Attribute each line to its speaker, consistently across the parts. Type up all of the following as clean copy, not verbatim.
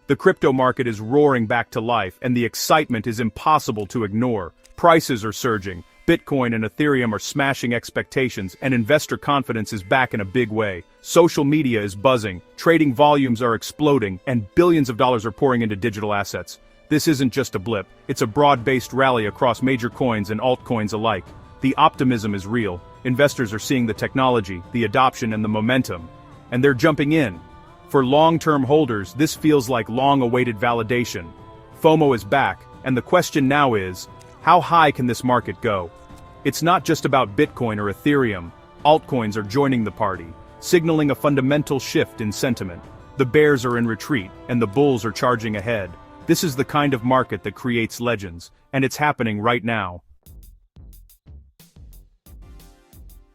Speaker 1: The crypto market is roaring back to life, and the excitement is impossible to ignore. Prices are surging, Bitcoin and Ethereum are smashing expectations, and investor confidence is back in a big way. Social media is buzzing, trading volumes are exploding, and billions of dollars are pouring into digital assets. This isn't just a blip, it's a broad-based rally across major coins and altcoins alike. The optimism is real. Investors are seeing the technology, the adoption, and the momentum, and they're jumping in. For long-term holders, this feels like long-awaited validation. FOMO is back, and the question now is, how high can this market go? It's not just about Bitcoin or Ethereum. Altcoins are joining the party, signaling a fundamental shift in sentiment. The bears are in retreat, and the bulls are charging ahead. This is the kind of market that creates legends, and it's happening right now.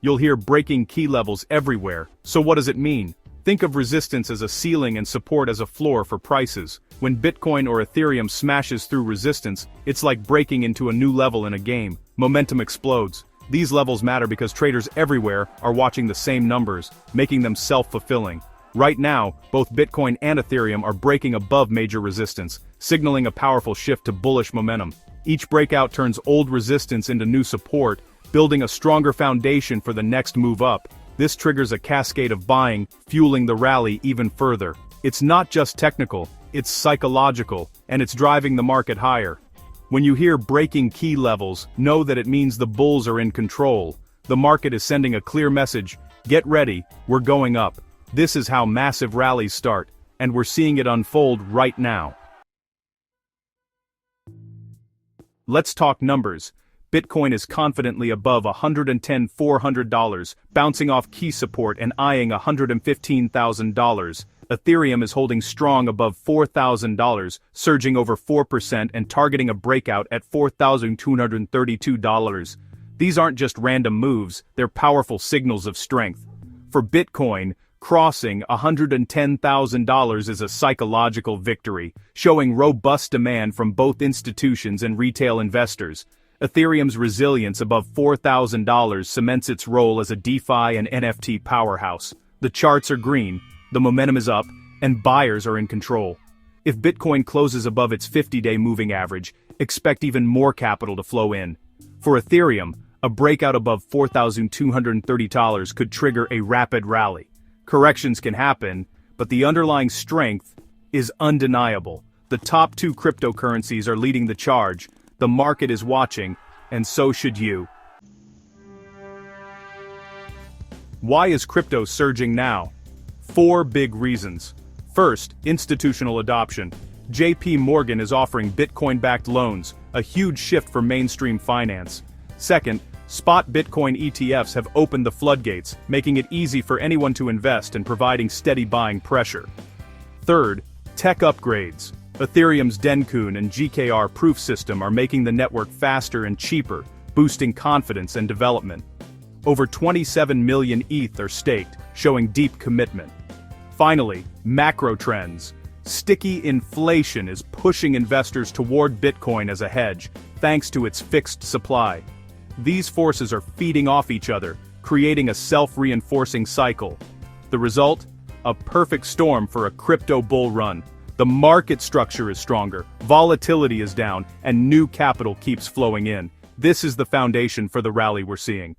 Speaker 1: You'll hear breaking key levels everywhere, so what does it mean? Think of resistance as a ceiling and support as a floor for prices. When Bitcoin or Ethereum smashes through resistance, it's like breaking into a new level in a game. Momentum explodes. These levels matter because traders everywhere are watching the same numbers, making them self-fulfilling. Right now, both Bitcoin and Ethereum are breaking above major resistance, signaling a powerful shift to bullish momentum. Each breakout turns old resistance into new support, building a stronger foundation for the next move up. This triggers a cascade of buying, fueling the rally even further. It's not just technical, it's psychological, and it's driving the market higher. When you hear breaking key levels, know that it means the bulls are in control. The market is sending a clear message: get ready, we're going up. This is how massive rallies start, and we're seeing it unfold right now. Let's talk numbers. Bitcoin is confidently above $110,400, bouncing off key support and eyeing $115,000. Ethereum is holding strong above $4,000, surging over 4% and targeting a breakout at $4,232. These aren't just random moves, they're powerful signals of strength. For Bitcoin, crossing $110,000 is a psychological victory, showing robust demand from both institutions and retail investors. Ethereum's resilience above $4,000 cements its role as a DeFi and NFT powerhouse. The charts are green, the momentum is up, and buyers are in control. If Bitcoin closes above its 50-day moving average, expect even more capital to flow in. For Ethereum, a breakout above $4,230 could trigger a rapid rally. Corrections can happen, but the underlying strength is undeniable. The top two cryptocurrencies are leading the charge. The market is watching, and so should you. Why is crypto surging now? 4 big reasons. First, institutional adoption. JP Morgan is offering Bitcoin-backed loans, a huge shift for mainstream finance. Second, spot Bitcoin ETFs have opened the floodgates, making it easy for anyone to invest and providing steady buying pressure. Third, tech upgrades. Ethereum's Denkun and GKR proof system are making the network faster and cheaper, boosting confidence and development. Over 27 million ETH are staked, showing deep commitment. Finally, macro trends. Sticky inflation is pushing investors toward Bitcoin as a hedge, thanks to its fixed supply. These forces are feeding off each other, creating a self-reinforcing cycle. The result? A perfect storm for a crypto bull run. The market structure is stronger, volatility is down, and new capital keeps flowing in. This is the foundation for the rally we're seeing.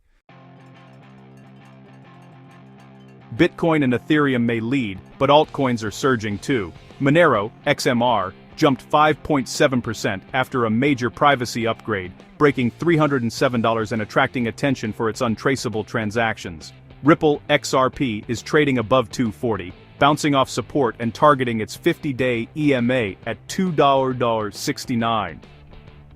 Speaker 1: Bitcoin and Ethereum may lead, but altcoins are surging too. Monero, XMR, jumped 5.7% after a major privacy upgrade, breaking $307 and attracting attention for its untraceable transactions. Ripple XRP is trading above $240. Bouncing off support and targeting its 50-day EMA at $2.69.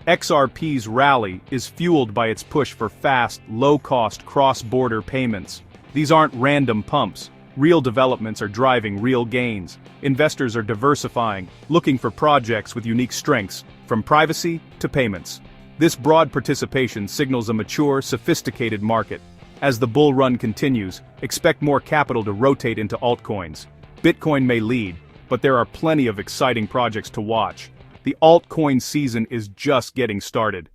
Speaker 1: XRP's rally is fueled by its push for fast, low-cost cross-border payments. These aren't random pumps. Real developments are driving real gains. Investors are diversifying, looking for projects with unique strengths, from privacy to payments. This broad participation signals a mature, sophisticated market. As the bull run continues, expect more capital to rotate into altcoins. Bitcoin may lead, but there are plenty of exciting projects to watch. The altcoin season is just getting started.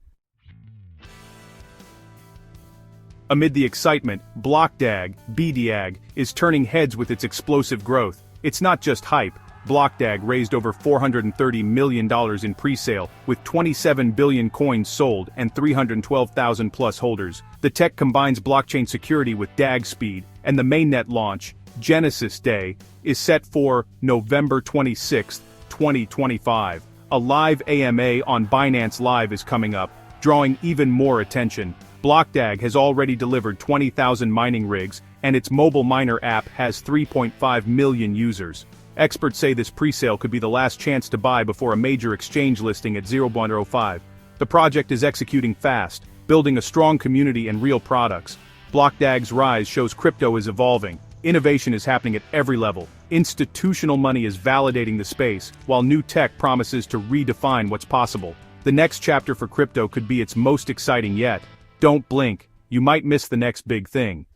Speaker 1: Amid the excitement, BlockDAG, is turning heads with its explosive growth. It's not just hype, BlockDAG raised over $430 million in pre-sale, with 27 billion coins sold and 312,000 plus holders. The tech combines blockchain security with DAG speed, and the mainnet launch, Genesis Day, is set for November 26, 2025. A live AMA on Binance Live is coming up, drawing even more attention. BlockDAG has already delivered 20,000 mining rigs, and its mobile miner app has 3.5 million users. Experts say this pre-sale could be the last chance to buy before a major exchange listing at 0.05. The project is executing fast, building a strong community and real products. BlockDAG's rise shows crypto is evolving. Innovation is happening at every level. Institutional money is validating the space, while new tech promises to redefine what's possible. The next chapter for crypto could be its most exciting yet. Don't blink, you might miss the next big thing.